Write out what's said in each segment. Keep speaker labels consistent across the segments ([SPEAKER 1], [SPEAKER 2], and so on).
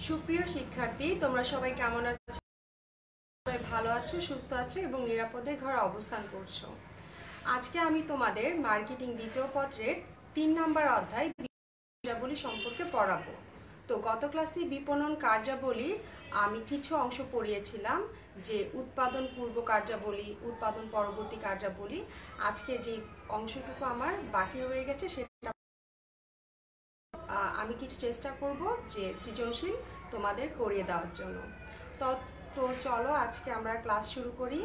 [SPEAKER 1] সুপ্রিয় শিক্ষার্থী, তোমরা সবাই কেমন আছো? সবাই ভালো আছো, সুস্থ আছো এবং নিরাপদে ঘরে অবস্থান করছো। আজকে আমি তোমাদের মার্কেটিং দ্বিতীয় পত্রের ৩ নম্বর অধ্যায় কার্যাবলী সম্পর্কে পড়াবো। তো গত ক্লাসে বিপণন কার্যাবলী আমি কিছু অংশ পড়িয়েছিলাম, যে উৎপাদন পূর্ব কার্যাবলী, উৎপাদন পরবর্তী কার্যাবলী। আজকে যে অংশটুকু আমার বাকি রয়ে গেছে সেটা আমি কিছু চেষ্টা করব যে সৃজনশীল তোমাদের করিয়ে দেওয়ার জন্য। তো চলো আজকে আমরা ক্লাস শুরু করি।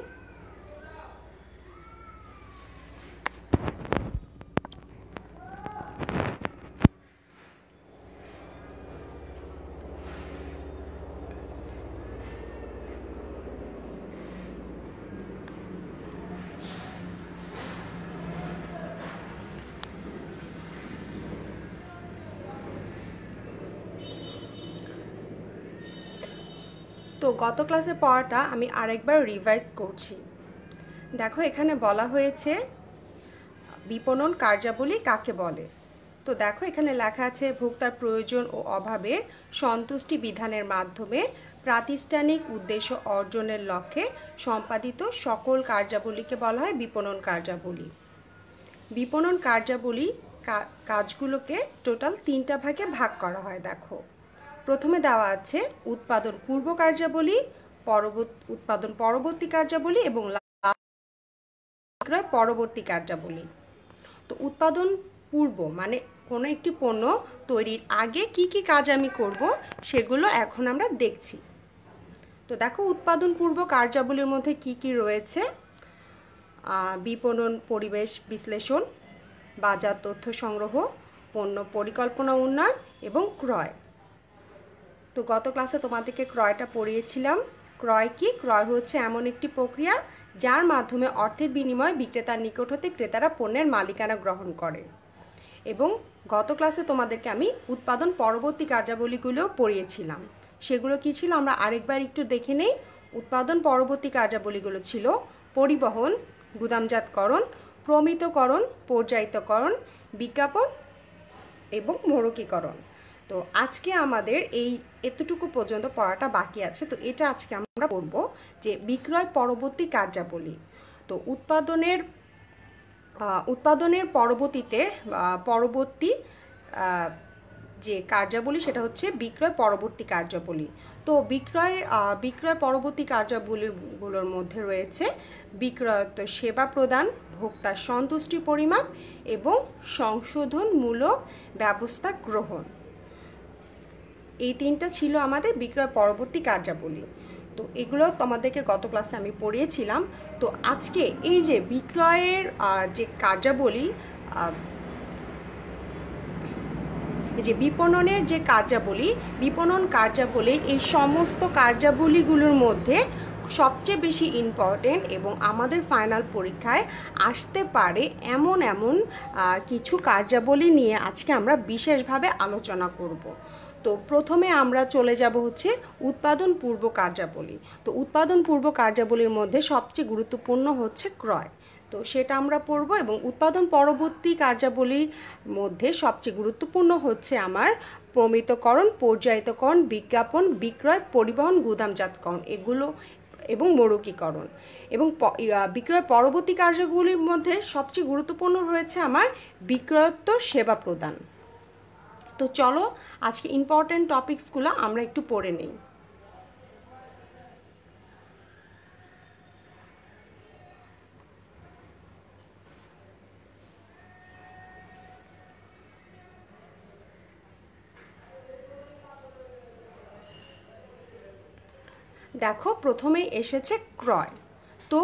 [SPEAKER 1] তো গত ক্লাসে পড়াটা আমি আরেকবার রিভাইজ করছি। দেখো, এখানে বলা হয়েছে বিপণন কার্যাবলী কাকে বলে। তো দেখো, এখানে লেখা আছে ভোক্তার প্রয়োজন ও অভাবের সন্তুষ্টি বিধানের মাধ্যমে প্রাতিষ্ঠানিক উদ্দেশ্য অর্জনের লক্ষ্যে সম্পাদিত সকল কার্যাবলীকে বলা হয় বিপণন কার্যাবলী। বিপণন কার্যাবলী কাজগুলোকে টোটাল 3টা ভাগে ভাগ করা হয়। দেখো, প্রথমে দেওয়া আছে উৎপাদন পূর্ব কার্যাবলী, উৎপাদন পরবর্তী কার্যাবলী এবং বিক্রয় পরবর্তী কার্যাবলী। তো উৎপাদন পূর্ব মানে কোনো একটি পণ্য তৈরির আগে কি কি কাজ আমি করব সেগুলো এখন আমরা দেখছি। তো দেখো, উৎপাদন পূর্ব কার্যাবলীর মধ্যে কি কি রয়েছে: বিপণন পরিবেশ বিশ্লেষণ, বাজার তথ্য সংগ্রহ, পণ্য পরিকল্পনা উন্নয়ন এবং ক্রয়। তো গত ক্লাসে তোমাদেরকে ক্রয়টা পড়িয়েছিলাম। ক্রয় কি? ক্রয় হচ্ছে এমন একটি প্রক্রিয়া যার মাধ্যমে অর্থের বিনিময়ে বিক্রেতার নিকট হতে ক্রেতারা পণ্যের মালিকানা গ্রহণ করে। এবং গত ক্লাসে তোমাদেরকে আমি উৎপাদন পরবর্তী কার্যাবলীগুলোও পড়িয়েছিলাম। সেগুলো কি ছিল আমরা আরেকবার একটু দেখে নেই। উৎপাদন পরবর্তী কার্যাবলীগুলো ছিল পরিবহন, গুদামজাতকরণ, প্রমিতকরণ, পর্যায়িতকরণ, বিজ্ঞাপন এবং মোড়কীকরণ। তো আজকে আমাদের এতটুকু পর্যন্ত পড়াটা বাকি আছে। তো এটা আজকে আমরা পড়ব যে বিক্রয় পরবর্তী কার্যাবলী। তো উৎপাদনের পরবর্তী যে কার্যাবলী সেটা হচ্ছে বিক্রয় পরবর্তী কার্যাবলী। তো বিক্রয় পরবর্তী কার্যাবলীগুলোর মধ্যে রয়েছে বিক্রয়োত্তর সেবা প্রদান, ভোক্তার সন্তুষ্টি পরিমাপ এবং সংশোধনমূলক ব্যবস্থা গ্রহণ। এই 3টা ছিল আমাদের বিক্রয় পরবর্তী কার্যাবলী। তো এগুলো তোমাদেরকে গত ক্লাসে আমি পড়িয়েছিলাম। তো আজকে এই যে বিক্রয়ের যে কার্যাবলী, যে বিপণনের যে কার্যাবলী, বিপণন কার্যাবলীর এই সমস্ত কার্যাবলীগুলোর মধ্যে সবচেয়ে বেশি ইম্পর্টেন্ট এবং আমাদের ফাইনাল পরীক্ষায় আসতে পারে এমন কিছু কার্যাবলী নিয়ে আজকে আমরা বিশেষভাবে আলোচনা করব। তো প্রথমে আমরা চলে যাব হচ্ছে উৎপাদন পূর্ব কার্যাবলী। তো উৎপাদন পূর্ব কার্যাবলীর মধ্যে সবচেয়ে গুরুত্বপূর্ণ হচ্ছে ক্রয়। তো সেটা আমরা পড়ব। এবং উৎপাদন পরবর্তী কার্যাবলীর মধ্যে সবচেয়ে গুরুত্বপূর্ণ হচ্ছে আমার প্রমিতকরণ, পর্যায়িতকরণ, বিজ্ঞাপন, বিক্রয়, পরিবহন, গুদামজাতকরণ এগুলো এবং মোড়কীকরণ। এবং বিক্রয় পরবর্তী কার্যগুলির মধ্যে সবচেয়ে গুরুত্বপূর্ণ রয়েছে আমার বিক্রয়োত্তর সেবা প্রদান। তো চলো আজকে ইম্পর্টেন্ট টপিকসগুলো আমরা একটু পড়ে নেই। দেখো, প্রথমে এসেছে ক্রয়। তো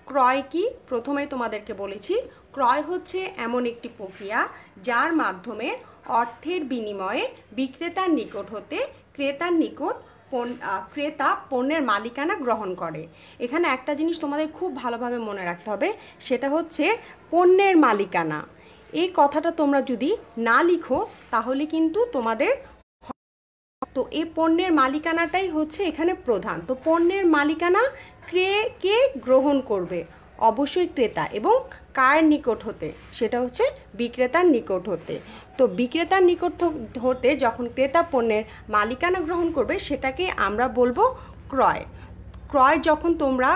[SPEAKER 1] ক্রয় কি? প্রথমেই তোমাদেরকে বলেছি, ক্রয় হচ্ছে এমন একটি প্রক্রিয়া যার মাধ্যমে অর্থের বিনিময়ে বিক্রেতার নিকট হতে ক্রেতা পণ্যের মালিকানা গ্রহণ করে। এখানে একটা জিনিস তোমাদের খুব ভালোভাবে মনে রাখতে হবে, সেটা হচ্ছে পণ্যের মালিকানা। এই কথাটা তোমরা যদি না লিখো তাহলে কিন্তু তোমাদের, তো এই পণ্যের মালিকানাটাই হচ্ছে এখানে প্রধান। তো পণ্যের মালিকানা কে গ্রহণ করবে? অবশ্যই ক্রেতা, এবং কার নিকট হতে, সেটা হচ্ছে বিক্রেতার নিকট হতে। তো বিক্রেতার নিকট হতে যখন ক্রেতা পণ্যের মালিকানা গ্রহণ করবে সেটাকে আমরা বলবো ক্রয়। ক্রয় যখন তোমরা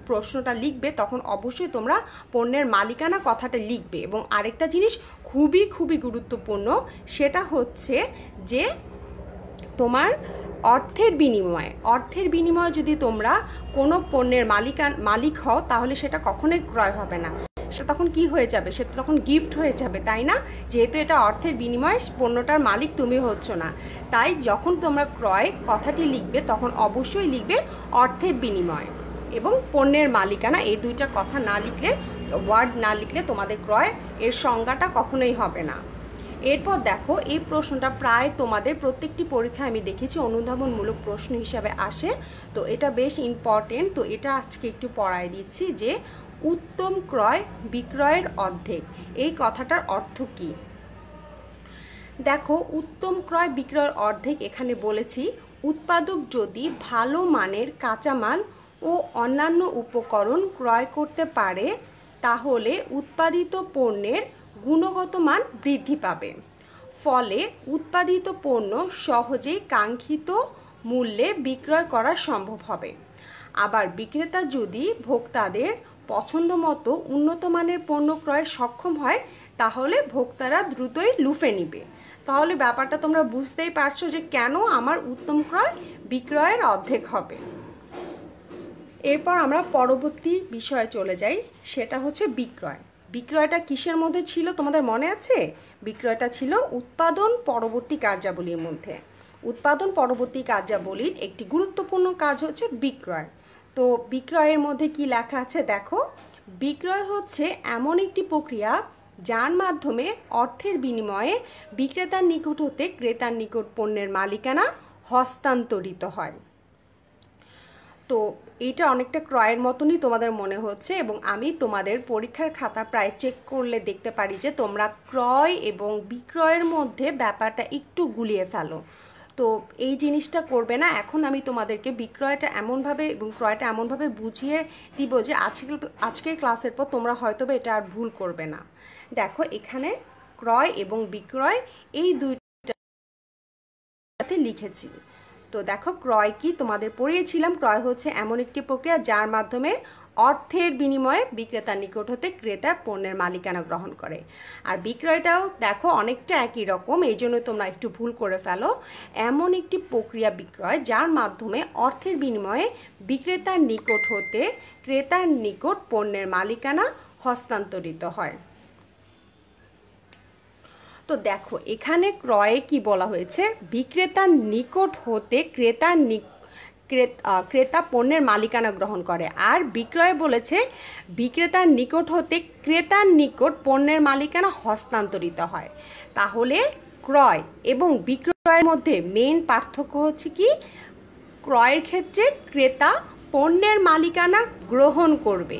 [SPEAKER 1] প্রশ্নটা লিখবে তখন অবশ্যই তোমরা পণ্যের মালিকানা কথাটা লিখবে। এবং আরেকটা জিনিস খুবই খুবই গুরুত্বপূর্ণ, সেটা হচ্ছে যে তোমার অর্থের বিনিময়ে যদি তোমরা কোনো পণ্যের মালিক হও তাহলে সেটা কখনোই ক্রয় হবে না, সেটা তখন কি হয়ে যাবে, সেটা তখন গিফট হয়ে যাবে, তাই না? যেহেতু এটা অর্থের বিনিময়ে, পণ্যটার মালিক তুমি হচ্ছ না, তাই যখন তোমরা ক্রয় কথাটি লিখবে তখন অবশ্যই লিখবে অর্থের বিনিময় এবং পণ্যের মালিকানা। এই দুইটা কথা না লিখলে, ওয়ার্ড না লিখলে তোমাদের ক্রয় এর সংজ্ঞাটা কখনোই হবে না। এরপর দেখো, এই প্রশ্নটা প্রায় তোমাদের প্রত্যেকটি পরীক্ষায় আমি দেখেছি অনুধাবনমূলক প্রশ্ন হিসাবে আসে, তো এটা বেশ ইম্পর্টেন্ট। তো এটা আজকে একটু পড়ায় দিচ্ছি যে উত্তম ক্রয় বিক্রয়ের অর্ধেক, এই কথাটার অর্থ কী। দেখো, উত্তম ক্রয় বিক্রয়ের অর্ধেক এখানে বলেছি, উৎপাদক যদি ভালো মানের কাঁচামাল ও অন্যান্য উপকরণ ক্রয় করতে পারে তাহলে উৎপাদিত পণ্যের গুণগত মান বৃদ্ধি পাবে, ফলে উৎপাদিত পণ্য সহজেই কাঙ্ক্ষিত মূল্যে বিক্রয় করা সম্ভব হবে। আবার বিক্রেতা যদি ভোক্তাদের পছন্দ মতো উন্নত মানের পণ্য ক্রয়ে সক্ষম হয় তাহলে ভোক্তারা দ্রুতই লুফে নিবে। তাহলে ব্যাপারটা তোমরা বুঝতেই পারছো যে কেন আমার উত্তম ক্রয় বিক্রয়ের অর্ধেক হবে। এরপর আমরা পরবর্তী বিষয়ে চলে যাই, সেটা হচ্ছে বিক্রয়। বিক্রয়টা কিসের মধ্যে ছিল তোমাদের মনে আছে? বিক্রয়টা ছিল উৎপাদন পরবর্তী কার্যাবলীর মধ্যে। উৎপাদন পরবর্তী কার্যাবলীর একটি গুরুত্বপূর্ণ কাজ হচ্ছে বিক্রয়। তো বিক্রয়ের মধ্যে কি লেখা আছে দেখো, বিক্রয় হচ্ছে এমন একটি প্রক্রিয়া যার মাধ্যমে অর্থের বিনিময়ে বিক্রেতার নিকট হতে ক্রেতার নিকট পণ্যের মালিকানা হস্তান্তরিত হয়। তো এটা অনেকটা ক্রয়ের মতনই তোমাদের মনে হচ্ছে, এবং আমি তোমাদের পরীক্ষার খাতা প্রায় চেক করলে দেখতে পারি যে তোমরা ক্রয় এবং বিক্রয়ের মধ্যে ব্যাপারটা একটু গুলিয়ে ফেলো। তো এই জিনিসটা করবে না। এখন আমি তোমাদেরকে বিক্রয়টা এমনভাবে এবং ক্রয়টা এমনভাবে বুঝিয়ে দিব যে আজকের ক্লাসের পর তোমরা হয়তো এটা আর ভুল করবে না। দেখো, এখানে ক্রয় এবং বিক্রয় এই দুইটাতে লিখেছি। তো দেখো, ক্রয় কি তোমাদের পড়িয়েছিলাম, ক্রয় হচ্ছে এমন একটি প্রক্রিয়া যার মাধ্যমে অর্থের বিনিময়ে বিক্রেতার নিকট হতে ক্রেতা পণ্যের মালিকানা গ্রহণ করে। আর বিক্রয়টাও দেখো অনেকটা একই রকম, এই জন্য তোমরা একটু ভুল করে ফেলো। এমন একটি প্রক্রিয়া বিক্রয় যার মাধ্যমে অর্থের বিনিময়ে বিক্রেতার নিকট হতে ক্রেতার নিকট পণ্যের মালিকানা হস্তান্তরিত হয়। তো দেখো, এখানে ক্রয়ে কি বলা হয়েছে, বিক্রেতার নিকট হতে ক্রেতা পণ্যের মালিকানা গ্রহণ করে। আর বিক্রয় বলেছে বিক্রেতার নিকট হতে ক্রেতার নিকট পণ্যের মালিকানা হস্তান্তরিত হয়। তাহলে ক্রয় এবং বিক্রয়ের মধ্যে মেইন পার্থক্য হচ্ছে কি, ক্রয়ের ক্ষেত্রে ক্রেতা পণ্যের মালিকানা গ্রহণ করবে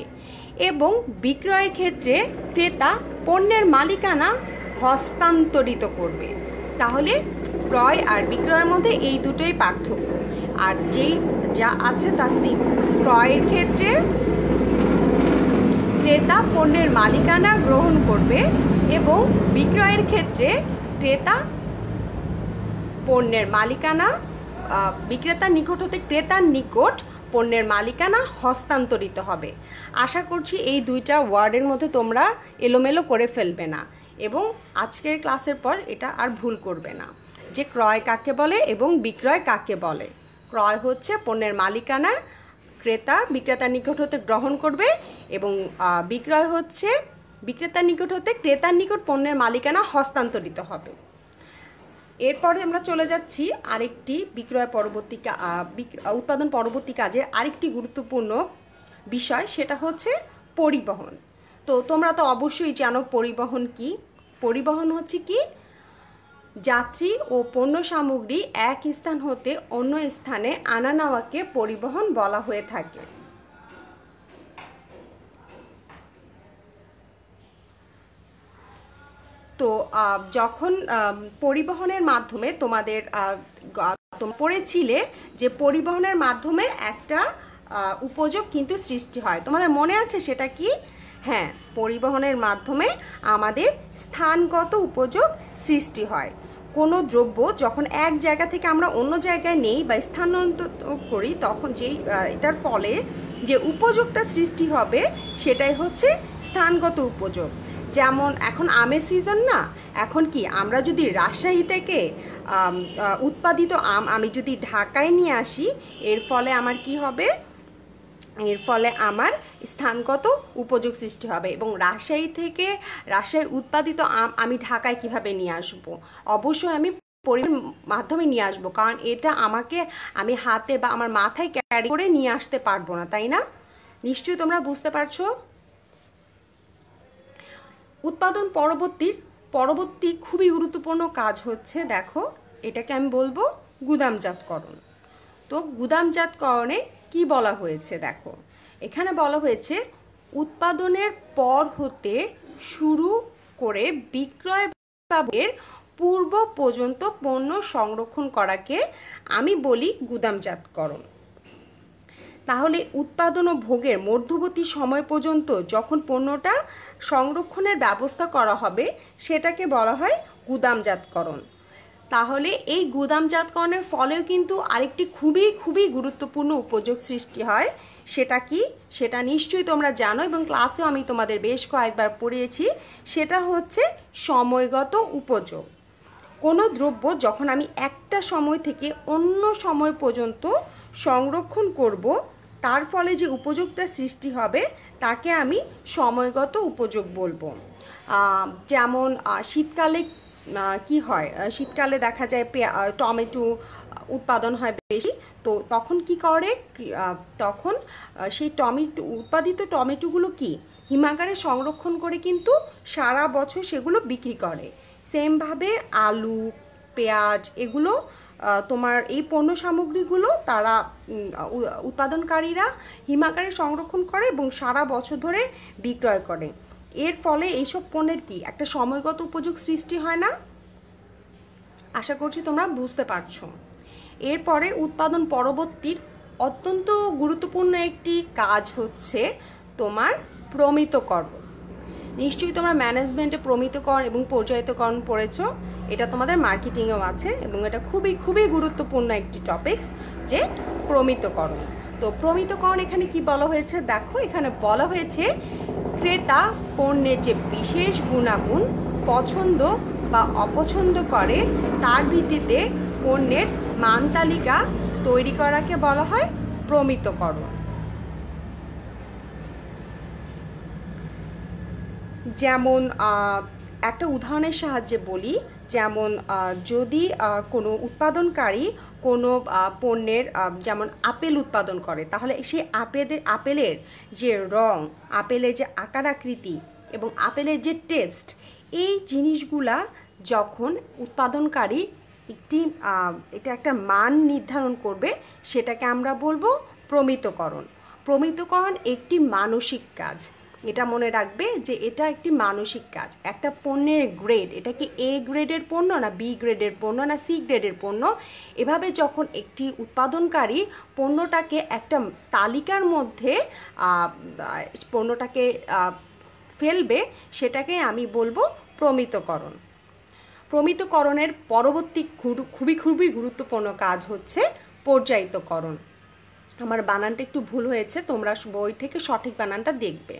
[SPEAKER 1] এবং বিক্রয়ের ক্ষেত্রে ক্রেতা পণ্যের মালিকানা হস্তান্তরিত করবে। তাহলে ক্রয় আর বিক্রয়ের মধ্যে এই দুটোই পার্থক্য। আর যা আছে তা সেম। ক্রয়ের ক্ষেত্রে ক্রেতা পণ্যের মালিকানা গ্রহণ করবে এবং বিক্রয়ের ক্ষেত্রে ক্রেতা পণ্যের মালিকানা বিক্রেতার নিকট হতে ক্রেতার নিকট পণ্যের মালিকানা হস্তান্তরিত হবে। আশা করছি এই দুইটা ওয়ার্ডের মধ্যে তোমরা এলোমেলো করে ফেলবে না এবং আজকের ক্লাসের পর এটা আর ভুল করবে না যে ক্রয় কাকে বলে এবং বিক্রয় কাকে বলে। ক্রয় হচ্ছে পণ্যের মালিকানা ক্রেতা বিক্রেতার নিকট হতে গ্রহণ করবে এবং বিক্রয় হচ্ছে বিক্রেতার নিকট হতে ক্রেতার নিকট পণ্যের মালিকানা হস্তান্তরিত হবে। এরপরে আমরা চলে যাচ্ছি আরেকটি বিক্রয় পরবর্তী উৎপাদন পরবর্তী কাজের আরেকটি গুরুত্বপূর্ণ বিষয়, সেটা হচ্ছে পরিবহন। তো তোমরা তো অবশ্যই জানো পরিবহন কি। পরিবহন হচ্ছে কি, যাত্রী ও পণ্য সামগ্রী এক স্থান হতে অন্য স্থানে আনা নেওয়াকে পরিবহন বলা হয়ে থাকে। তো যখন পরিবহনের মাধ্যমে তোমরা পড়েছিলে যে পরিবহনের মাধ্যমে একটা উপযোগ কিন্তু সৃষ্টি হয়। তোমাদের মনে আছে সেটা কি? হ্যাঁ, পরিবহনের মাধ্যমে আমাদের স্থানগত উপযোগ সৃষ্টি হয়। কোনো দ্রব্য যখন এক জায়গা থেকে আমরা অন্য জায়গায় নেই বা স্থানান্তর করি, তখন যেই এটার ফলে যে উপযোগটা সৃষ্টি হবে সেটাই হচ্ছে স্থানগত উপযোগ। যেমন এখন আমের সিজন না, এখন কি আমরা যদি রাজশাহী থেকে উৎপাদিত আম আমি যদি ঢাকায় নিয়ে আসি, এর ফলে আমার কি হবে? এর ফলে আমার স্থানগত উপযোগ সৃষ্টি হবে। এবং রাজশাহীর উৎপাদিত আম আমি ঢাকায় কিভাবে নিয়ে আসব? অবশ্যই আমি পরিবহনের মাধ্যমে নিয়ে আসবো, কারণ এটা আমি হাতে বা আমার মাথায় ক্যারি করে নিয়ে আসতে পারবো না, তাই না? নিশ্চয়ই তোমরা বুঝতে পারছো। উৎপাদন পরবর্তী খুবই গুরুত্বপূর্ণ কাজ হচ্ছে, দেখো এটাকে আমি বলবো গুদামজাতকরণ। তো গুদামজাতকরণে কি বলা হয়েছে দেখো, এখানে বলা হয়েছে উৎপাদনের পর হতে শুরু করে বিক্রয়ের পূর্ব পর্যন্ত পণ্য সংরক্ষণ করাকে আমি বলি গুদামজাতকরণ। তাহলে উৎপাদন ও ভোগের মধ্যবর্তী সময় পর্যন্ত যখন পণ্যটা সংরক্ষণের ব্যবস্থা করা হবে সেটাকে বলা হয় গুদামজাতকরণ। তাহলে এই গুদামজাতকরণের ফলেও কিন্তু আরেকটি খুবই গুরুত্বপূর্ণ উপযোগ সৃষ্টি হয়। সেটা কি? সেটা নিশ্চয়ই তোমরা জানো এবং ক্লাসেও আমি তোমাদের বেশ কয়েকবার পড়িয়েছি। সেটা হচ্ছে সময়গত উপযোগ। কোনো দ্রব্য যখন আমি একটা সময় থেকে অন্য সময় পর্যন্ত সংরক্ষণ করব, তার ফলে যে উপযোগটা সৃষ্টি হবে তাকে আমি সময়গত উপযোগ বলবো। যেমন শীতকালে কি হয়, শীতকালে দেখা যায় টমেটো উৎপাদন হয় বেশি, তো তখন কি করে, তখন সেই উৎপাদিত টমেটোগুলো কি হিমাগারে সংরক্ষণ করে কিন্তু সারা বছর সেগুলো বিক্রি করে। সেমভাবে আলু, পেঁয়াজ এগুলো তোমার এই পণ্য সামগ্রীগুলো তারা উৎপাদনকারীরা হিমাগারে সংরক্ষণ করে এবং সারা বছর ধরে বিক্রয় করে। এর ফলে এইসব পণ্যের কি একটা সময়গত উপযোগ সৃষ্টি হয় না? আশা করছি তোমরা বুঝতে পারছো। এরপরে উৎপাদন পরবর্তীর অত্যন্ত গুরুত্বপূর্ণ একটি কাজ হচ্ছে তোমার প্রমিতকরণ। নিশ্চয়ই তোমরা ম্যানেজমেন্টে প্রমিতকরণ এবং পর্যায়িতকরণ পড়েছো, এটা তোমাদের মার্কেটিংয়েও আছে এবং এটা খুবই গুরুত্বপূর্ণ একটি টপিকস, যে প্রমিতকরণ। তো প্রমিতকরণ এখানে কি বলা হয়েছে দেখো, এখানে বলা হয়েছে ক্রেতা পণ্যের যে বিশেষ গুণাগুণ পছন্দ বা অপছন্দ করে তার ভিত্তিতে পণ্যের মান তালিকা তৈরি করাকে বলা হয় প্রমিতকরণ। যেমন একটা উদাহরণের সাহায্যে বলি, যেমন যদি কোনো উৎপাদনকারী কোনো পণ্যের যেমন আপেল উৎপাদন করে, তাহলে সেই আপেলের যে রং, আপেলের যে আকার আকৃতি এবং আপেলের যে টেস্ট, এই জিনিসগুলা যখন উৎপাদনকারী এটা একটা মান নির্ধারণ করবে, সেটাকে আমরা বলবো প্রমিতকরণ। প্রমিতকরণ একটি মানসিক কাজ, এটা মনে রাখবে যে এটা একটি মানসিক কাজ। একটা পণ্যের গ্রেড, এটা কি এ গ্রেডের পণ্য না বি গ্রেডের পণ্য না সি গ্রেডের পণ্য, এভাবে যখন একটি উৎপাদনকারী পণ্যটাকে একটা তালিকার মধ্যে পণ্যটাকে ফেলবে, সেটাকে আমি বলবো প্রমিতকরণ। প্রমিতকরণের পরবর্তী খুবই গুরুত্বপূর্ণ কাজ হচ্ছে পর্যায়িতকরণ। আমার বানানটা একটু ভুল হয়েছে, তোমরা বই থেকে সঠিক বানানটা দেখবে।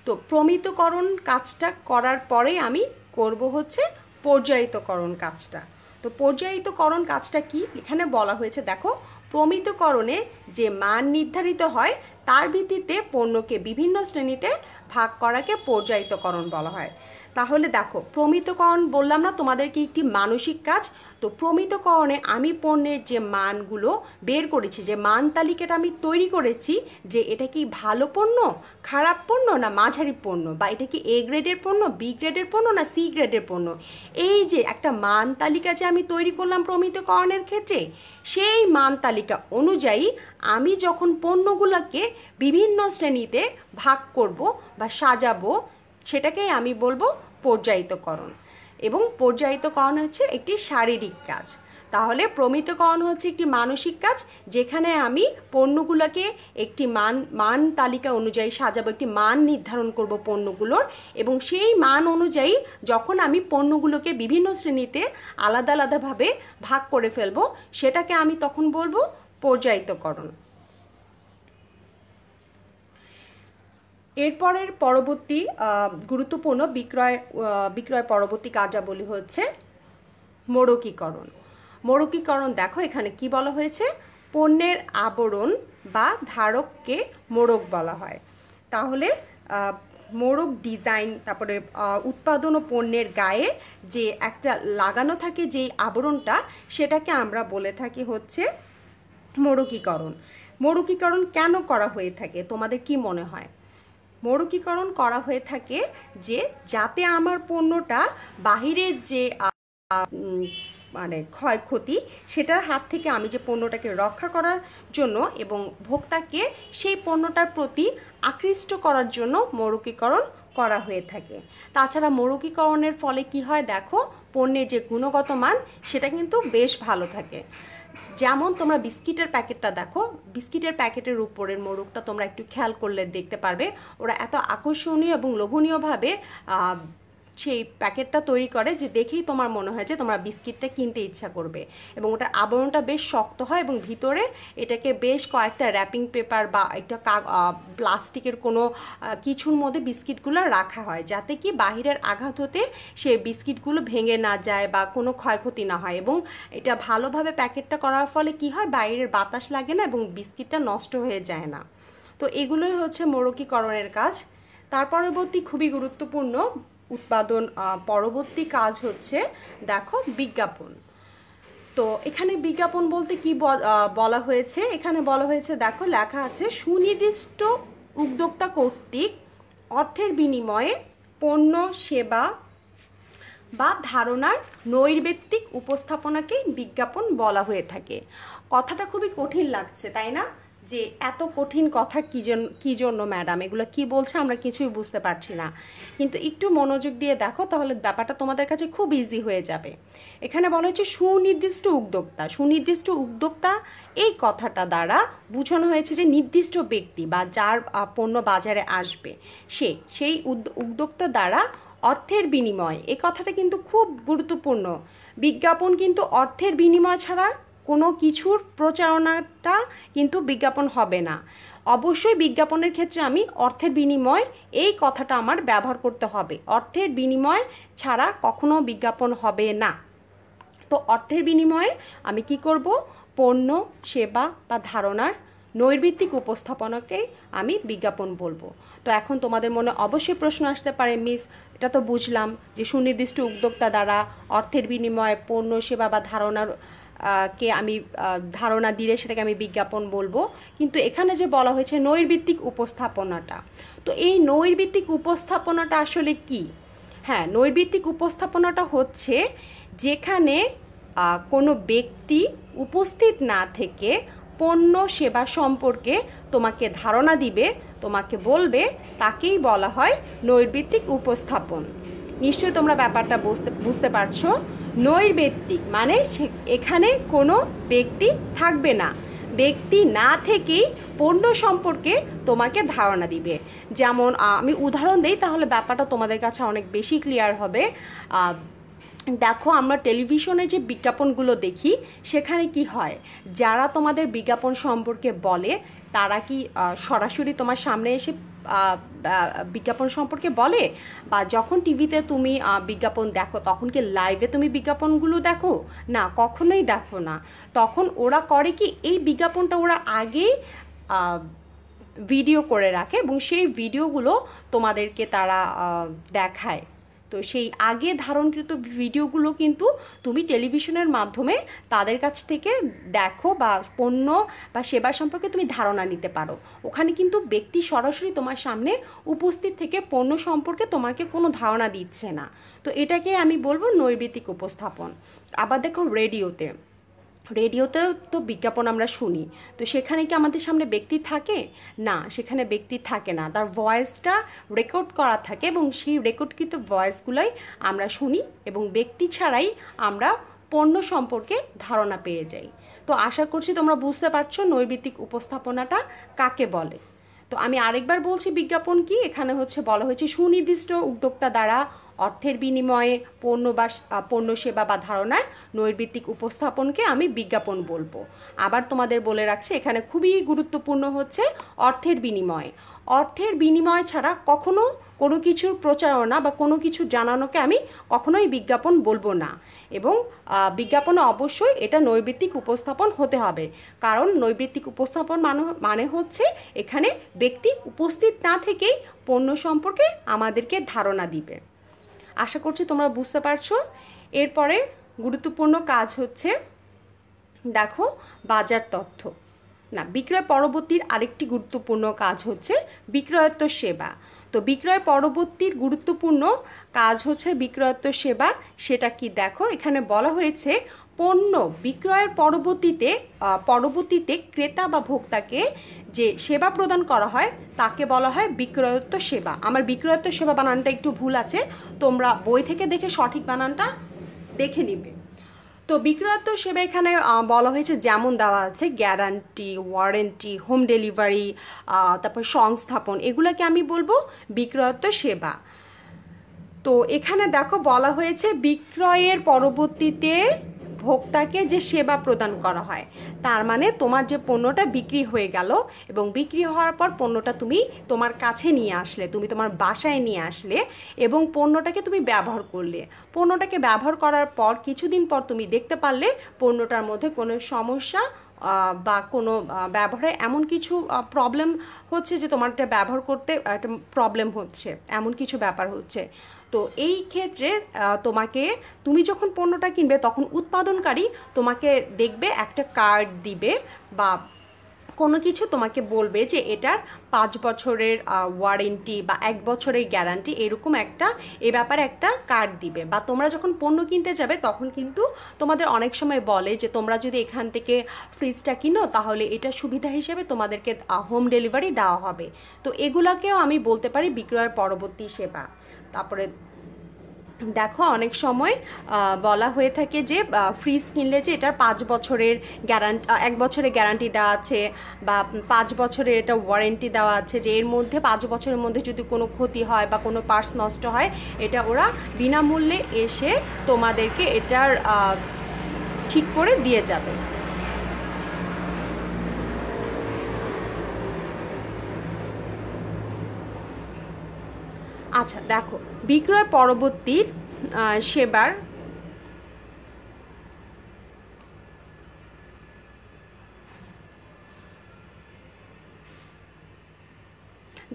[SPEAKER 1] তো প্রমিতকরণ কাজটা করার পরে আমি করব হচ্ছে পর্যায়িতকরণ কাজটা। তো পর্যায়িতকরণ কাজটা কি এখানে বলা হয়েছে দেখো, প্রমিতকরণে যে মান নির্ধারিত হয় তার ভিত্তিতে পণ্যকে বিভিন্ন শ্রেণীতে ভাগ করাকে পর্যায়িতকরণ বলা হয়। তাহলে দেখো, প্রমিতকরণ বললাম না তোমাদেরকে একটি মানসিক কাজ। তো প্রমিতকরণে আমি পণ্যের যে মানগুলো বের করেছি, যে মান তালিকাটা আমি তৈরি করেছি, যে এটা কি ভালো পণ্য, খারাপ পণ্য না মাঝারি পণ্য, বা এটা কি এ গ্রেডের পণ্য, বি গ্রেডের পণ্য না সি গ্রেডের পণ্য, এই যে একটা মান তালিকা যে আমি তৈরি করলাম প্রমিতকরণের ক্ষেত্রে, সেই মান তালিকা অনুযায়ী আমি যখন পণ্যগুলোকে বিভিন্ন শ্রেণীতে ভাগ করব বা সাজাবো, সেটাকেই আমি বলবো পর্যায়িতকরণ। এবং পর্যায়িতকরণ হচ্ছে একটি শারীরিক কাজ। তাহলে প্রমিতকরণ হচ্ছে একটি মানসিক কাজ, যেখানে আমি পণ্যগুলোকে একটি মান তালিকা অনুযায়ী সাজাবো, একটি মান নির্ধারণ করব পণ্যগুলোর, এবং সেই মান অনুযায়ী যখন আমি পণ্যগুলোকে বিভিন্ন শ্রেণীতে আলাদা আলাদাভাবে ভাগ করে ফেলবো, সেটাকে আমি তখন বলবো পর্যায়িতকরণ। এরপরের পরবর্তী গুরুত্বপূর্ণ বিক্রয় পরবর্তী কার্যাবলী হচ্ছে মোড়কীকরণ। মোড়কীকরণ দেখো এখানে কি বলা হয়েছে, পণ্যের আবরণ বা ধারককে মোড়ক বলা হয়। তাহলে মোড়ক ডিজাইন, তারপরে উৎপাদন ও পণ্যের গায়ে যে একটা লাগানো থাকে যেই আবরণটা, সেটাকে আমরা বলে থাকি হচ্ছে মোড়কীকরণ। মোড়কীকরণ কেন করা হয়ে থাকে তোমাদের কি মনে হয়? মোড়কীকরণ করা হয়ে থাকে যে যাতে আমার পণ্যটা বাহিরের যে মানে ক্ষয়ক্ষতি, সেটার হাত থেকে আমি যে পণ্যটাকে রক্ষা করার জন্য এবং ভোক্তাকে সেই পণ্যটার প্রতি আকৃষ্ট করার জন্য মোড়কীকরণ করা হয়ে থাকে। তাছাড়া মোড়কীকরণের ফলে কি হয় দেখো, পণ্যের যে গুণগত মান সেটা কিন্তু বেশ ভালো থাকে। যেমন তোমরা বিস্কিটের প্যাকেটটা দেখো, বিস্কিটের প্যাকেটের উপরের মোড়কটা তোমরা একটু খেয়াল করলে দেখতে পারবে, ওরা এত আকর্ষণীয় এবং লোভনীয়ভাবে সেই প্যাকেটটা তৈরি করে যে দেখেই তোমার মনে হয় যে তোমরা বিস্কিটটা কিনতে ইচ্ছা করবে, এবং ওটার আবরণটা বেশ শক্ত হয় এবং ভিতরে এটাকে বেশ কয়েকটা র্যাপিং পেপার বা একটা প্লাস্টিকের কোনো কিছুর মধ্যে বিস্কিটগুলো রাখা হয়, যাতে কি বাহিরের আঘাত হতে সেই বিস্কিটগুলো ভেঙে না যায় বা কোনো ক্ষয়ক্ষতি না হয়। এবং এটা ভালোভাবে প্যাকেটটা করার ফলে কি হয়, বাইরের বাতাস লাগে না এবং বিস্কিটটা নষ্ট হয়ে যায় না। তো এগুলোই হচ্ছে মোড়কীকরণের কাজ। তার পরবর্তী খুবই গুরুত্বপূর্ণ উৎপাদন পরবর্তী কাজ হচ্ছে দেখো বিজ্ঞাপন। তো এখানে বিজ্ঞাপন বলতে কি বলা হয়েছে, এখানে বলা হয়েছে দেখো লেখা আছে, সুনির্দিষ্ট উদ্যোক্তা কর্তৃক অর্থের বিনিময়ে পণ্য, সেবা বা ধারণার নৈর্ব্যক্তিক উপস্থাপনাকে বিজ্ঞাপন বলা হয়ে থাকে। কথাটা খুবই কঠিন লাগছে তাই না, যে এত কঠিন কথা কি জন্য ম্যাডাম, এগুলো কি বলছে আমরা কিছুই বুঝতে পারছি না। কিন্তু একটু মনোযোগ দিয়ে দেখো, তাহলে ব্যাপারটা তোমাদের কাছে খুব ইজি হয়ে যাবে। এখানে বলা হচ্ছে সুনির্দিষ্ট উদ্যোক্তা। সুনির্দিষ্ট উদ্যোক্তা এই কথাটা দ্বারা বোঝানো হয়েছে যে নির্দিষ্ট ব্যক্তি বা যার পণ্য বাজারে আসবে সেই উদ্যোক্তা দ্বারা অর্থের বিনিময়। এই কথাটা কিন্তু খুব গুরুত্বপূর্ণ। বিজ্ঞাপন কিন্তু অর্থের বিনিময় ছাড়া কোনো কিছুর প্রচারণাটা কিন্তু বিজ্ঞাপন হবে না। অবশ্যই বিজ্ঞাপনের ক্ষেত্রে আমি অর্থের বিনিময় এই কথাটা আমার ব্যবহার করতে হবে। অর্থের বিনিময় ছাড়া কখনো বিজ্ঞাপন হবে না। তো অর্থের বিনিময়ে আমি কি করব, পণ্য, সেবা বা ধারণার নৈর্ব্যক্তিক উপস্থাপনাকে আমি বিজ্ঞাপন বলবো। তো এখন তোমাদের মনে অবশ্যই প্রশ্ন আসতে পারে, মিস এটা তো বুঝলাম যে সুনির্দিষ্ট উদ্যোক্তা দ্বারা অর্থের বিনিময়ে পণ্য, সেবা বা ধারণার কে আমি ধারণা দিলে সেটাকে আমি বিজ্ঞাপন বলবো, কিন্তু এখানে যে বলা হয়েছে নৈর্ব্যক্তিক উপস্থাপনাটা, তো এই নৈর্ব্যক্তিক উপস্থাপনাটা আসলে কি? হ্যাঁ, নৈর্ব্যক্তিক উপস্থাপনাটা হচ্ছে যেখানে কোনো ব্যক্তি উপস্থিত না থেকে পণ্য সেবা সম্পর্কে তোমাকে ধারণা দিবে, তোমাকে বলবে, তাকেই বলা হয় নৈর্ব্যক্তিক উপস্থাপন। নিশ্চয়ই তোমরা ব্যাপারটা বুঝতে পারছো। নৈর্ব্যক্তিক মানে এখানে কোনো ব্যক্তি থাকবে না, ব্যক্তি না থেকেই পণ্য সম্পর্কে তোমাকে ধারণা দিবে। যেমন আমি উদাহরণ দিই, তাহলে ব্যাপারটা তোমাদের কাছে অনেক বেশি ক্লিয়ার হবে। দেখো, আমরা টেলিভিশনে যে বিজ্ঞাপনগুলো দেখি সেখানে কি হয়, যারা তোমাদের বিজ্ঞাপন সম্পর্কে বলে তারা কি সরাসরি তোমার সামনে এসে বিজ্ঞাপন সম্পর্কে বলে? বা যখন টিভিতে তুমি বিজ্ঞাপন দেখো তখন কি লাইভে তুমি বিজ্ঞাপনগুলো দেখো? না, কখনোই দেখো না। তখন ওরা করে কি, এই বিজ্ঞাপনটা ওরা আগেই ভিডিও করে রাখে এবং সেই ভিডিওগুলো তোমাদেরকে তারা দেখায়। তো সেই আগে ধারণকৃত ভিডিওগুলো কিন্তু তুমি টেলিভিশনের মাধ্যমে তাদের কাছ থেকে দেখো বা পণ্য বা সেবা সম্পর্কে তুমি ধারণা নিতে পারো। ওখানে কিন্তু ব্যক্তি সরাসরি তোমার সামনে উপস্থিত থেকে পণ্য সম্পর্কে তোমাকে কোনো ধারণা দিচ্ছে না। তো এটাকে আমি বলবো নৈর্ব্যক্তিক উপস্থাপন। আবার দেখো, রেডিওতেও তো বিজ্ঞাপন আমরা শুনি, তো সেখানে কি আমাদের সামনে ব্যক্তি থাকে? না, সেখানে ব্যক্তি থাকে না, তার ভয়েসটা রেকর্ড করা থাকে এবং সেই রেকর্ডকৃত ভয়েসগুলোই আমরা শুনি এবং ব্যক্তি ছাড়াই আমরা পণ্য সম্পর্কে ধারণা পেয়ে যাই। তো আশা করছি তোমরা বুঝতে পারছো নৈর্ব্যক্তিক উপস্থাপনাটা কাকে বলে। তো আমি আরেকবার বলছি বিজ্ঞাপন কি। এখানে হচ্ছে বলা হয়েছে সুনির্দিষ্ট উদ্যোক্তা দ্বারা অর্থের বিনিময়ে পণ্য সেবা বা ধারণার নৈর্ব্যক্তিক উপস্থাপনকে আমি বিজ্ঞাপন বলবো। আবার তোমাদের বলে রাখছি এখানে খুবই গুরুত্বপূর্ণ হচ্ছে অর্থের বিনিময়ে। অর্থের বিনিময় ছাড়া কখনো কোনো কিছুর প্রচারণা বা কোনো কিছু জানানোকে আমি কখনোই বিজ্ঞাপন বলবো না। এবং বিজ্ঞাপনে অবশ্যই এটা নৈর্ব্যক্তিক উপস্থাপন হতে হবে, কারণ নৈর্ব্যক্তিক উপস্থাপন মানে হচ্ছে এখানে ব্যক্তি উপস্থিত না থেকেই পণ্য সম্পর্কে আমাদেরকে ধারণা দিবে। আশা করছি তোমরা বুঝতে পারছো। এরপরে গুরুত্বপূর্ণ কাজ হচ্ছে দেখো বাজার তথ্য। না, বিক্রয় পরবর্তীর আরেকটি গুরুত্বপূর্ণ কাজ হচ্ছে বিক্রয়োত্তর সেবা। তো বিক্রয় পরবর্তীর গুরুত্বপূর্ণ কাজ হচ্ছে বিক্রয়োত্তর সেবা। সেটা কি দেখো, এখানে বলা হয়েছে পণ্য বিক্রয়ের পরবর্তীতে ক্রেতা বা ভোক্তাকে যে সেবা প্রদান করা হয় তাকে বলা হয় বিক্রয়োত্তর সেবা। আমার বিক্রয়োত্তর সেবা বানানটা একটু ভুল আছে, তোমরা বই থেকে দেখে সঠিক বানানটা দেখে নিবে। তো বিক্রয়োত্তর সেবা এখানে বলা হয়েছে যেমন দেওয়া আছে গ্যারান্টি, ওয়ারেন্টি, হোম ডেলিভারি, তারপর সংস্থাপন, এগুলোকে আমি বলবো বিক্রয়োত্তর সেবা। তো এখানে দেখো বলা হয়েছে বিক্রয়ের পরবর্তীতে ভোক্তাকে যে সেবা প্রদান করা হয়, তার মানে তোমার যে পণ্যটা বিক্রি হয়ে গেল এবং বিক্রি হওয়ার পর পণ্যটা তুমি তোমার কাছে নিয়ে আসলে, তুমি তোমার বাসায় নিয়ে আসলে এবং পণ্যটাকে তুমি ব্যবহার করলে। পণ্যটাকে ব্যবহার করার পর কিছুদিন পর তুমি দেখতে পারলে পণ্যটার মধ্যে কোনো সমস্যা বা কোনো ব্যবহারে এমন কিছু প্রবলেম হচ্ছে যে তোমার এটা ব্যবহার করতে একটা প্রবলেম হচ্ছে, এমন কিছু ব্যাপার হচ্ছে। তো এই ক্ষেত্রে তুমি যখন পণ্যটা কিনবে তখন উৎপাদনকারী তোমাকে দেখবে একটা কার্ড দিবে বা কোনো কিছু তোমাকে বলবে যে এটার 5 বছরের ওয়ারেন্টি বা 1 বছরের গ্যারান্টি, এরকম এ ব্যাপারে একটা কার্ড দিবে। বা তোমরা যখন পণ্য কিনতে যাবে তখন কিন্তু তোমাদের অনেক সময় বলে যে তোমরা যদি এখান থেকে ফ্রিজটা কিনো তাহলে এটা সুবিধা হিসেবে তোমাদেরকে হোম ডেলিভারি দেওয়া হবে। তো এগুলোকেও আমি বলতে পারি বিক্রয়ের পরবর্তী সেবা। তারপরে দেখো অনেক সময় বলা হয়ে থাকে যে ফ্রিজ কিনলে যে এটার 5 বছরের গ্যারান্টি, 1 বছরের গ্যারান্টি দেওয়া আছে বা 5 বছরের এটা ওয়ারেন্টি দেওয়া আছে, যে এর মধ্যে 5 বছরের মধ্যে যদি কোনো ক্ষতি হয় বা কোনো পার্টস নষ্ট হয় এটা ওরা বিনামূল্যে এসে তোমাদেরকে এটার ঠিক করে দিয়ে যাবে। আচ্ছা দেখো বিক্রয় পরবর্তীর সেবার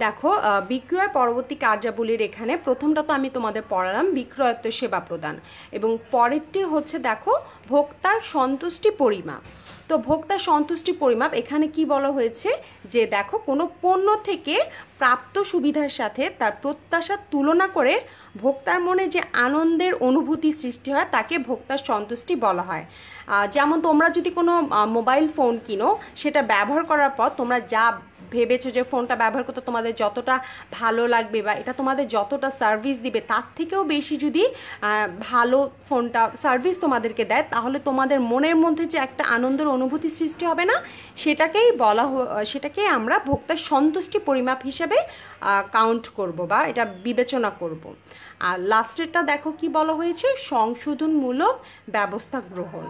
[SPEAKER 1] দেখো বিক্রয় পরবর্তী কার্যাবলীর এখানে প্রথমটা তো আমি তোমাদের পড়ালাম বিক্রয়োত্তর সেবা প্রদান, এবং পরেরটি হচ্ছে দেখো ভোক্তার সন্তুষ্টি পরিমাপ। তো ভোক্তার সন্তুষ্টি পরিমাপ এখানে কি বলা হয়েছে যে দেখো কোনো পণ্য থেকে প্রাপ্ত সুবিধার সাথে তার প্রত্যাশার তুলনা করে ভোক্তার মনে যে আনন্দের অনুভূতি সৃষ্টি হয় তাকে ভোক্তার সন্তুষ্টি বলা হয়। যেমন তোমরা যদি কোনো মোবাইল ফোন কিনো, সেটা ব্যবহার করার পর তোমরা যা ভেবেছো যে ফোনটা ব্যবহার করতে তোমাদের যতটা ভালো লাগবে বা এটা তোমাদের যতটা সার্ভিস দিবে তার থেকেও বেশি যদি ভালো ফোনটা সার্ভিস তোমাদেরকে দেয়, তাহলে তোমাদের মনের মধ্যে যে একটা আনন্দের অনুভূতি সৃষ্টি হবে না, সেটাকেই আমরা ভোক্তার সন্তুষ্টি পরিমাপ হিসেবে কাউন্ট করব বা এটা বিবেচনা করব। আর লাস্টেরটা দেখো কি বলা হয়েছে সংশোধনমূলক ব্যবস্থা গ্রহণ।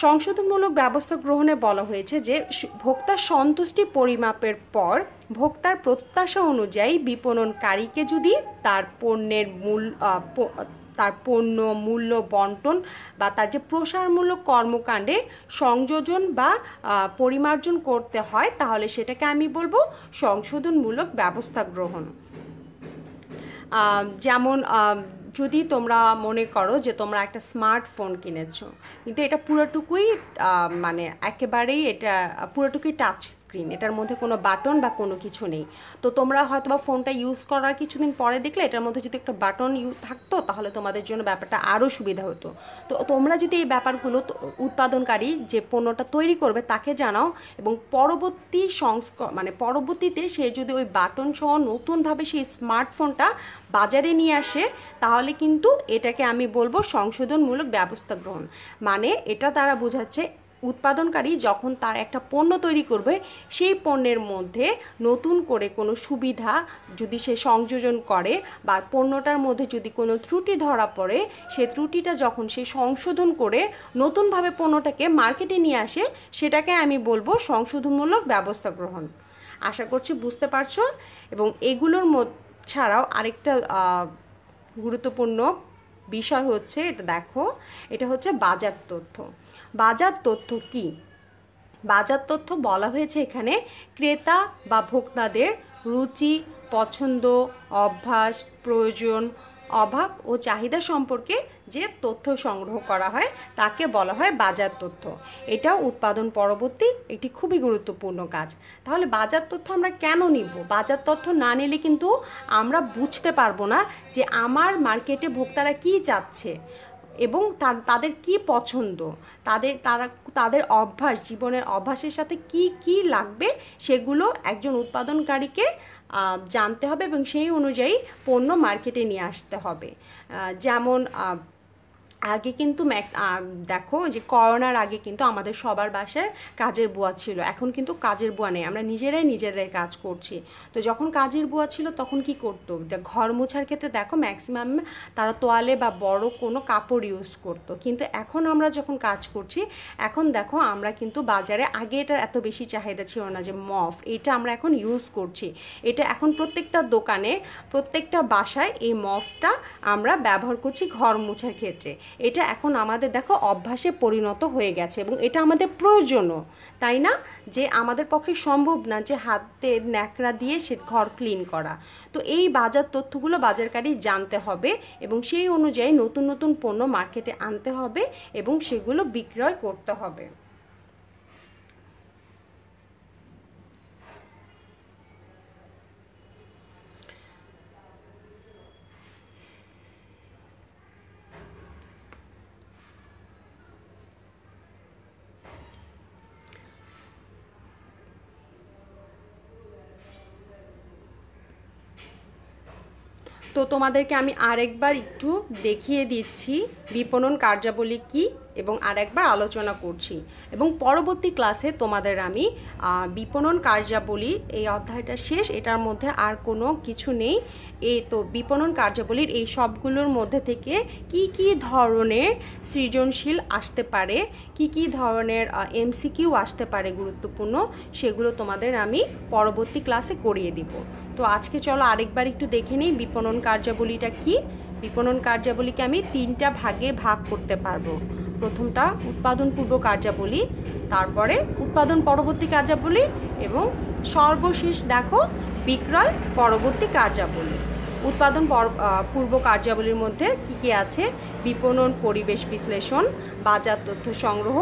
[SPEAKER 1] সংশোধনমূলক ব্যবস্থা গ্রহণে বলা হয়েছে যে ভোক্তার সন্তুষ্টি পরিমাপের পর ভোক্তার প্রত্যাশা অনুযায়ী বিপণনকারীকে যদি তার পণ্য মূল্য বন্টন বা তার যে প্রসারমূলক কর্মকাণ্ডে সংযোজন বা পরিমার্জন করতে হয়, তাহলে সেটাকে আমি বলবো সংশোধনমূলক ব্যবস্থা গ্রহণ। যেমন যদি তোমরা মনে করো যে তোমরা একটা স্মার্টফোন কিনেছো, কিন্তু এটা পুরোটুকুই মানে একেবারেই এটা পুরোটুকুই টাচ স্ক্রিন, স্ক্রিন, এটার মধ্যে কোনো বাটন বা কোনো কিছু নেই। তো তোমরা হয়তো বা ফোনটা ইউজ করার কিছুদিন পরে দেখলে এটার মধ্যে যদি একটা বাটন থাকতো তাহলে তোমাদের জন্য ব্যাপারটা আরও সুবিধা হতো। তো তোমরা যদি এই ব্যাপারগুলো উৎপাদনকারী যে পণ্যটা তৈরি করবে তাকে জানাও, এবং পরবর্তী পরবর্তীতে সে যদি ওই বাটন সহ নতুনভাবে সেই স্মার্টফোনটা বাজারে নিয়ে আসে তাহলে কিন্তু এটাকে আমি বলবো সংশোধনমূলক ব্যবস্থা গ্রহণ। মানে এটা তারা বোঝাচ্ছে উৎপাদনকারী যখন তার একটা পণ্য তৈরি করবে সেই পণ্যের মধ্যে নতুন করে কোনো সুবিধা যদি সে সংযোজন করে বা পণ্যটার মধ্যে যদি কোনো ত্রুটি ধরা পড়ে, সে ত্রুটিটা যখন সে সংশোধন করে নতুনভাবে পণ্যটাকে মার্কেটে নিয়ে আসে সেটাকে আমি বলবো সংশোধনমূলক ব্যবস্থা গ্রহণ। আশা করছি বুঝতে পারছো। এবং এগুলোর ছাড়াও আরেকটা গুরুত্বপূর্ণ বিষয় হচ্ছে, এটা দেখো, এটা হচ্ছে বাজার তথ্য। বাজার তথ্য কি? বাজার তথ্য বলা হয়েছে এখানে ক্রেতা বা ভোক্তাদের রুচি, পছন্দ, অভ্যাস, প্রয়োজন, অভাব ও চাহিদা সম্পর্কে যে তথ্য সংগ্রহ করা হয় তাকে বলা হয় বাজার তথ্য। এটাও উৎপাদন পরবর্তী একটি খুবই গুরুত্বপূর্ণ কাজ। তাহলে বাজার তথ্য আমরা কেন নিব? বাজার তথ্য না নিলে কিন্তু আমরা বুঝতে পারবো না যে আমার মার্কেটে ভোক্তারা কী চাচ্ছে এবং তাদের কি পছন্দ, তাদের অভ্যাস, জীবনের অভ্যাসের সাথে কি কি লাগবে সেগুলো একজন উৎপাদনকারীকে জানতে হবে এবং সেই অনুযায়ী পণ্য মার্কেটে নিয়ে আসতে হবে। যেমন আগে কিন্তু দেখো যে করোনার আগে কিন্তু আমাদের সবার বাসায় কাজের বুয়া ছিল, এখন কিন্তু কাজের বুয়া নেই, আমরা নিজেরাই কাজ করছি। তো যখন কাজের বুয়া ছিল তখন কি করতো, ঘর মোছার ক্ষেত্রে দেখো ম্যাক্সিমাম তারা তোয়ালে বা বড় কোনো কাপড় ইউজ করতো। কিন্তু এখন আমরা যখন কাজ করছি, এখন দেখো আমরা কিন্তু বাজারে, আগে এটার এত বেশি চাহিদা ছিল না যে মফ, এটা আমরা এখন ইউজ করছি। এটা এখন প্রত্যেকটা দোকানে, প্রত্যেকটা বাসায় এই মফটা আমরা ব্যবহার করছি ঘর মোছার ক্ষেত্রে। এটা এখন আমাদের দেখো অভ্যাসে পরিণত হয়ে গেছে এবং এটা আমাদের প্রয়োজনও, তাই না? যে আমাদের পক্ষে সম্ভব না যে হাতে ন্যাকড়া দিয়ে সে ঘর ক্লিন করা। তো এই বাজার তথ্যগুলো বাজারকারী জানতে হবে এবং সেই অনুযায়ী নতুন নতুন পণ্য মার্কেটে আনতে হবে এবং সেগুলো বিক্রয় করতে হবে। তো তোমাদেরকে আমি আরেকবার একটু দেখিয়ে দিচ্ছি বিপণন কার্যাবলী কি এবং আরেকবার আলোচনা করছি এবং পরবর্তী ক্লাসে তোমাদের আমি বিপণন কার্যাবলীর এই অধ্যায়টা শেষ, এটার মধ্যে আর কোনো কিছু নেই। এই তো বিপণন কার্যাবলীর এই সবগুলোর মধ্যে থেকে কি কি ধরনের সৃজনশীল আসতে পারে, কি কি ধরনের এমসিকিউ আসতে পারে গুরুত্বপূর্ণ, সেগুলো তোমাদের আমি পরবর্তী ক্লাসে করিয়ে দিব। তো আজকে চলো আরেকবার একটু দেখে নিই বিপণন কার্যাবলীটা কি। বিপণন কার্যাবলীকে আমি 3টা ভাগে ভাগ করতে পারবো। প্রথমটা উৎপাদন পূর্ব কার্যাবলী, তারপরে উৎপাদন পরবর্তী কার্যাবলী এবং সর্বশেষ দেখো বিক্রয় পরবর্তী কার্যাবলী। উৎপাদন পূর্ব কার্যাবলীর মধ্যে কি কি আছে? বিপণন পরিবেশ বিশ্লেষণ, বাজার তথ্য সংগ্রহ,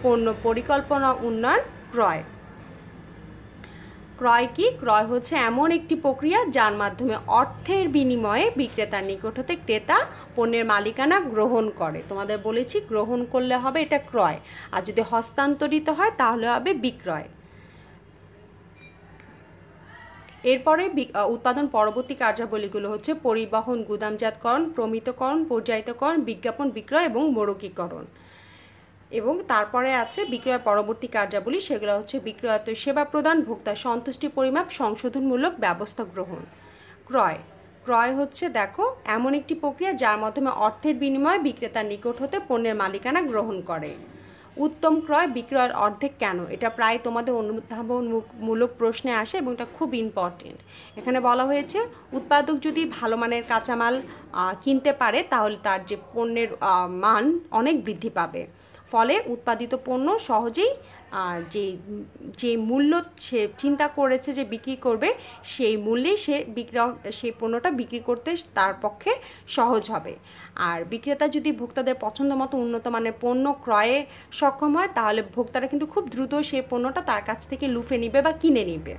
[SPEAKER 1] পণ্য পরিকল্পনা উন্নয়ন, ক্রয়। ক্রয় কি? ক্রয় হচ্ছে এমন একটি প্রক্রিয়া যার মাধ্যমে অর্থের বিনিময়ে বিক্রেতার নিকট হতে ক্রেতা পণ্যের মালিকানা গ্রহণ করে। তোমাদের বলেছি গ্রহণ করলে হবে এটা ক্রয়, আর যদি হস্তান্তরিত হয় তাহলে হবে বিক্রয়। এরপরে উৎপাদন পরবর্তী কার্যাবলীগুলো হচ্ছে পরিবহন, গুদামজাতকরণ, প্রমিতকরণ, পর্যায়িতকরণ, বিজ্ঞাপন, বিক্রয় এবং মোড়কীকরণ। এবং তারপরে আছে বিক্রয় পরবর্তী কার্যাবলী, সেগুলো হচ্ছে বিক্রয়ত সেবা প্রদান, ভোক্তার সন্তুষ্টি পরিমাপ, সংশোধনমূলক ব্যবস্থা গ্রহণ। ক্রয়, ক্রয় হচ্ছে দেখো এমন একটি প্রক্রিয়া যার মাধ্যমে অর্থের বিনিময়ে বিক্রেতার নিকট হতে পণ্যের মালিকানা গ্রহণ করে। উত্তম ক্রয়, বিক্রয়ের অর্ধেক কেন? এটা প্রায় তোমাদের অনুধাবনমূলক প্রশ্নে আসে এবং এটা খুব ইম্পর্টেন্ট। এখানে বলা হয়েছে উৎপাদক যদি ভালো মানের কাঁচামাল কিনতে পারে তাহলে তার যে পণ্যের মান অনেক বৃদ্ধি পাবে, ফলে উৎপাদিত পণ্য সহজেই যে যে মূল্য সে চিন্তা করেছে যে বিক্রি করবে সেই মূল্যেই সেই পণ্যটা বিক্রি করতে তার পক্ষে সহজ হবে। আর বিক্রেতা যদি ভোক্তাদের পছন্দ মতো উন্নত মানের পণ্য ক্রয়ে সক্ষম হয় তাহলে ভোক্তারা কিন্তু খুব দ্রুত সেই পণ্যটা তার কাছ থেকে লুফে নিবে বা কিনে নিবে।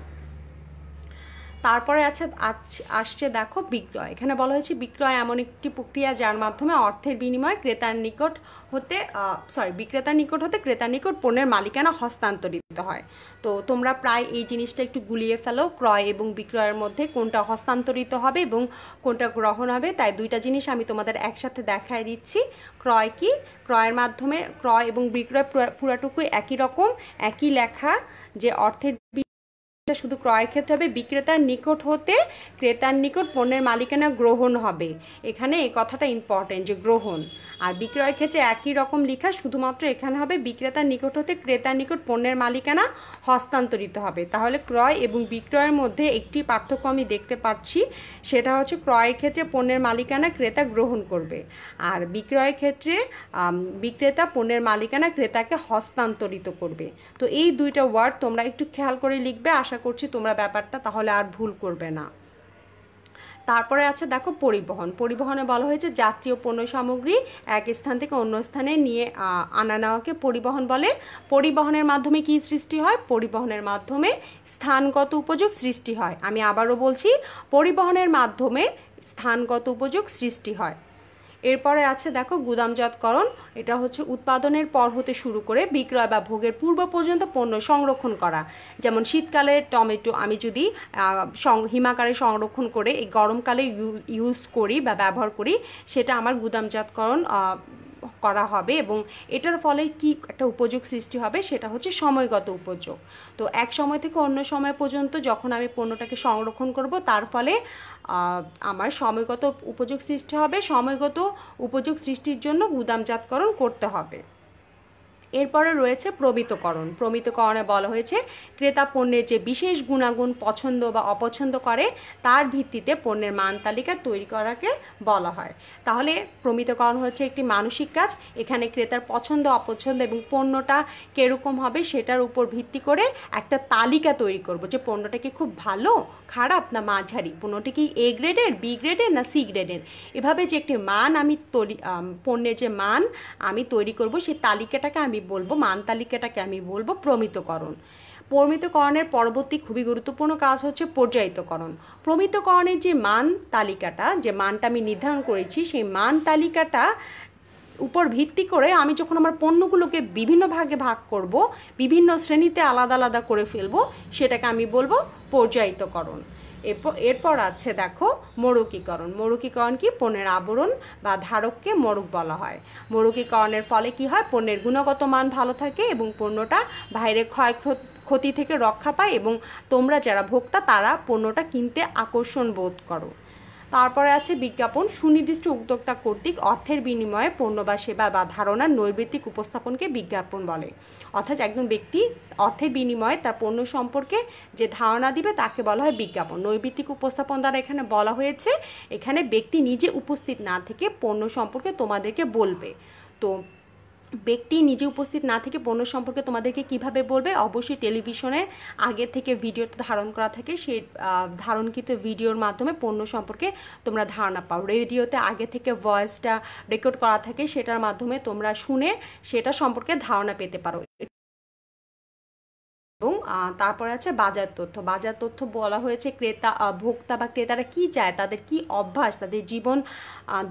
[SPEAKER 1] তারপরে আসছে দেখো বিক্রয়। এখানে বলা হয়েছে বিক্রয় এমন একটি প্রক্রিয়া যার মাধ্যমে অর্থের বিনিময়ে বিক্রেতার নিকট হতে ক্রেতার নিকট পণ্যের মালিকানা হস্তান্তরিত হয়। তো তোমরা প্রায় এই জিনিসটা একটু গুলিয়ে ফেলো, ক্রয় এবং বিক্রয়ের মধ্যে কোনটা হস্তান্তরিত হবে এবং কোনটা গ্রহণ হবে। তাই দুইটা জিনিস আমি তোমাদের একসাথে দেখায় দিচ্ছি। ক্রয় কি? ক্রয়ের মাধ্যমে ক্রয় এবং বিক্রয় পুরাটুকুই একই রকম, একই লেখা, যে অর্থের শুধু ক্রয়ের ক্ষেত্রে হবে বিক্রেতার নিকট হতে ক্রেতার নিকট পণ্যের মালিকানা গ্রহণ হবে। এখানে এই কথাটা ইম্পর্টেন্ট যে গ্রহণ। আর বিক্রয়ের ক্ষেত্রে একই রকম লেখা, শুধুমাত্র এখানে হবে বিক্রেতার নিকট হতে ক্রেতার নিকট পণ্যের মালিকানা হস্তান্তরিত হবে। তাহলে ক্রয় এবং বিক্রয়ের মধ্যে একটি পার্থক্য আমি দেখতে পাচ্ছি, সেটা হচ্ছে ক্রয়ের ক্ষেত্রে পণ্যের মালিকানা ক্রেতা গ্রহণ করবে, আর বিক্রয়ের ক্ষেত্রে বিক্রেতা পণ্যের মালিকানা ক্রেতাকে হস্তান্তরিত করবে। তো এই দুইটা ওয়ার্ড তোমরা একটু খেয়াল করে লিখবে, আশা করছি তোমরা ব্যাপারটা তাহলে আর ভুল করবে না। তারপরে আছে দেখো পরিবহন। পরিবহনে বলা হয়েছে যাত্রী ও পণ্য সামগ্রী এক স্থান থেকে অন্য স্থানে নিয়ে আনা নেওয়াকে পরিবহন বলে। পরিবহনের মাধ্যমে কি সৃষ্টি হয়? পরিবহনের মাধ্যমে স্থানগত উপযোগ সৃষ্টি হয়। আমি আবারও বলছি, পরিবহনের মাধ্যমে স্থানগত উপযোগ সৃষ্টি হয়। এরপরে আছে দেখো গুদামজাতকরণ। এটা হচ্ছে উৎপাদনের পর হতে শুরু করে বিক্রয় বা ভোগের পূর্ব পর্যন্ত পণ্য সংরক্ষণ করা। যেমন শীতকালে টমেটো আমি যদি হিমাকারে সংরক্ষণ করে এই গরমকালে ইউজ করি বা ব্যবহার করি, সেটা আমার গুদামজাতকরণ করা হবে এবং এটার ফলে কি একটা উপযোগ সৃষ্টি হবে, সেটা হচ্ছে সময়গত উপযোগ। তো এক সময় থেকে অন্য সময় পর্যন্ত যখন আমি পণ্যটাকে সংরক্ষণ করব, তার ফলে আমার সময়গত উপযোগ সৃষ্টি হবে। সময়গত উপযোগ সৃষ্টির জন্য গুদামজাতকরণ করতে হবে। এরপরে রয়েছে প্রমিতকরণ। প্রমিতকরণে বলা হয়েছে ক্রেতা পণ্যের যে বিশেষ গুণাগুণ পছন্দ বা অপছন্দ করে তার ভিত্তিতে পণ্যের মান তালিকা তৈরি করাকে বলা হয়। তাহলে প্রমিতকরণ হচ্ছে একটি মানসিক কাজ। এখানে ক্রেতার পছন্দ অপছন্দ এবং পণ্যটা কীরকম হবে সেটার উপর ভিত্তি করে একটা তালিকা তৈরি করব, যে পণ্যটা কি খুব ভালো, খারাপ না মাঝারি, পণ্যটি কি এ গ্রেডের, বি গ্রেডের না সি গ্রেডের। এভাবে যে একটি মান আমি পণ্যের যে মান আমি তৈরি করব, সেই তালিকাটাকে আমি বলবো, মান তালিকাটাকে আমি বলবো প্রমিতকরণ। প্রমিতকরণের পরবর্তী খুবই গুরুত্বপূর্ণ কাজ হচ্ছে পর্যায়িতকরণ। প্রমিতকরণের যে মান তালিকাটা, যে মানটা আমি নির্ধারণ করেছি, সেই মান তালিকাটা উপর ভিত্তি করে আমি যখন আমার পণ্যগুলোকে বিভিন্ন ভাগে ভাগ করব, বিভিন্ন শ্রেণীতে আলাদা আলাদা করে ফেলবো, সেটাকে আমি বলবো পর্যায়িতকরণ। এরপর আছে দেখো মরকীকরণ। মরকীকরণ কি? পণ্যের আবরণ বা ধারককে মরক বলা হয়। মরকীকরণের ফলে কি হয়? পণ্যের গুণগত মান ভালো থাকে এবং পণ্যটা বাইরের ক্ষতি থেকে রক্ষা পায় এবং তোমরা যারা ভোক্তা তারা পণ্যটা কিনতে আকর্ষণ বোধ করো। তারপরে আছে বিজ্ঞাপন। সুনির্দিষ্ট উদ্যোক্তা কর্তৃক অর্থের বিনিময়ে পণ্য বা সেবা বা ধারণার নৈর্ব্যক্তিক উপস্থাপনকে বিজ্ঞাপন বলে। অর্থাৎ একজন ব্যক্তি অর্থের বিনিময়ে তার পণ্য সম্পর্কে যে ধারণা দিবে তাকে বলা হয় বিজ্ঞাপন। নৈর্ব্যক্তিক উপস্থাপন দ্বারা এখানে বলা হয়েছে এখানে ব্যক্তি নিজে উপস্থিত না থেকে পণ্য সম্পর্কে তোমাদেরকে বলবে। তো ব্যক্তি নিজে উপস্থিত না থেকে পণ্য সম্পর্কে তোমাদেরকে কিভাবে বলবে? অবশ্যই টেলিভিশনে আগে থেকে ভিডিওটা ধারণ করা থাকে, সেই ধারণকৃত ভিডিওর মাধ্যমে পণ্য সম্পর্কে তোমরা ধারণা পাও। রেডিওতে আগে থেকে ভয়েসটা রেকর্ড করা থাকে, সেটার মাধ্যমে তোমরা শুনে সেটা সম্পর্কে ধারণা পেতে পারো। এবং তারপরে আছে বাজার তথ্য। বাজার তথ্য বলা হয়েছে ভোক্তা বা ক্রেতারা কি চায়, তাদের কি অভ্যাস, তাদের জীবন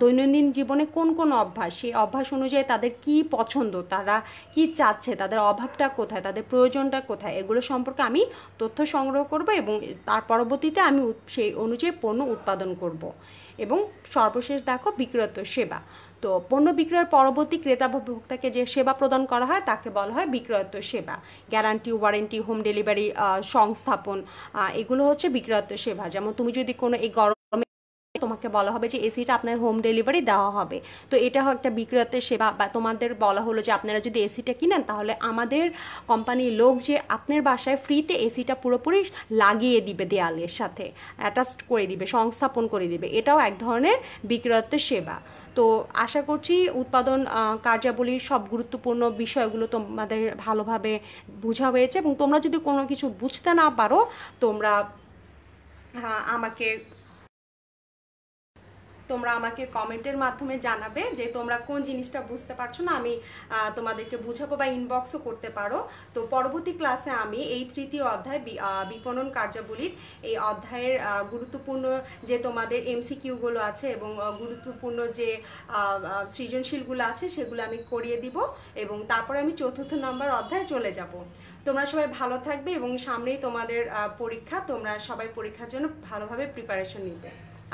[SPEAKER 1] দৈনন্দিন জীবনে কোন কোন অভ্যাস, সেই অভ্যাস অনুযায়ী তাদের কি পছন্দ, তারা কি চাচ্ছে, তাদের অভাবটা কোথায়, তাদের প্রয়োজনটা কোথায়, এগুলো সম্পর্কে আমি তথ্য সংগ্রহ করব এবং তার পরবর্তীতে আমি সেই অনুযায়ী পণ্য উৎপাদন করব। এবং সর্বশেষ দেখো বিক্রয়ত্ব সেবা। তো পণ্য বিক্রয়ের পরবর্তী ক্রেতা বা ভোক্তাকে যে সেবা প্রদান করা হয় তাকে বলা হয় বিক্রয়ত্ব সেবা। গ্যারান্টি, ওয়ারেন্টি, হোম ডেলিভারি, সংস্থাপন, এগুলো হচ্ছে বিক্রয়ত্ব সেবা। যেমন তুমি যদি কোনো এই গরমে তোমাকে বলা হবে যে এসিটা আপনার হোম ডেলিভারি দেওয়া হবে। তো এটাও একটা বিক্রেতার সেবা। বা তোমাদের বলা হলো যে আপনারা যদি এসিটা কিনেন তাহলে আমাদের কোম্পানির লোক যে আপনার বাসায় ফ্রিতে এসিটা পুরোপুরি লাগিয়ে দিবে, দেয়ালের সাথে অ্যাটাচড করে দিবে, সংস্থাপন করে দিবে। এটাও এক ধরনের বিক্রেতার সেবা। তো আশা করছি উৎপাদন কার্যাবলীর সব গুরুত্বপূর্ণ বিষয়গুলো তোমাদের ভালোভাবে বোঝা হয়েছে, এবং তোমরা যদি কোনো কিছু বুঝতে না পারো তোমরা আমাকে কমেন্টের মাধ্যমে জানাবে যে তোমরা কোন জিনিসটা বুঝতে পারছো না, আমি তোমাদেরকে বুঝাবো, বা ইনবক্সও করতে পারো। তো পরবর্তী ক্লাসে আমি এই তৃতীয় অধ্যায় বিপণন কার্যাবলীর এই অধ্যায়ের গুরুত্বপূর্ণ যে তোমাদের এমসিকিউগুলো আছে এবং গুরুত্বপূর্ণ যে সৃজনশীলগুলো আছে সেগুলো আমি করিয়ে দিব, এবং তারপরে আমি চতুর্থ নম্বর অধ্যায়ে চলে যাব। তোমরা সবাই ভালো থাকবে, এবং সামনেই তোমাদের পরীক্ষা, তোমরা সবাই পরীক্ষার জন্য ভালোভাবে প্রিপারেশন নিবে।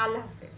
[SPEAKER 1] আল্লাহ হাফেজ।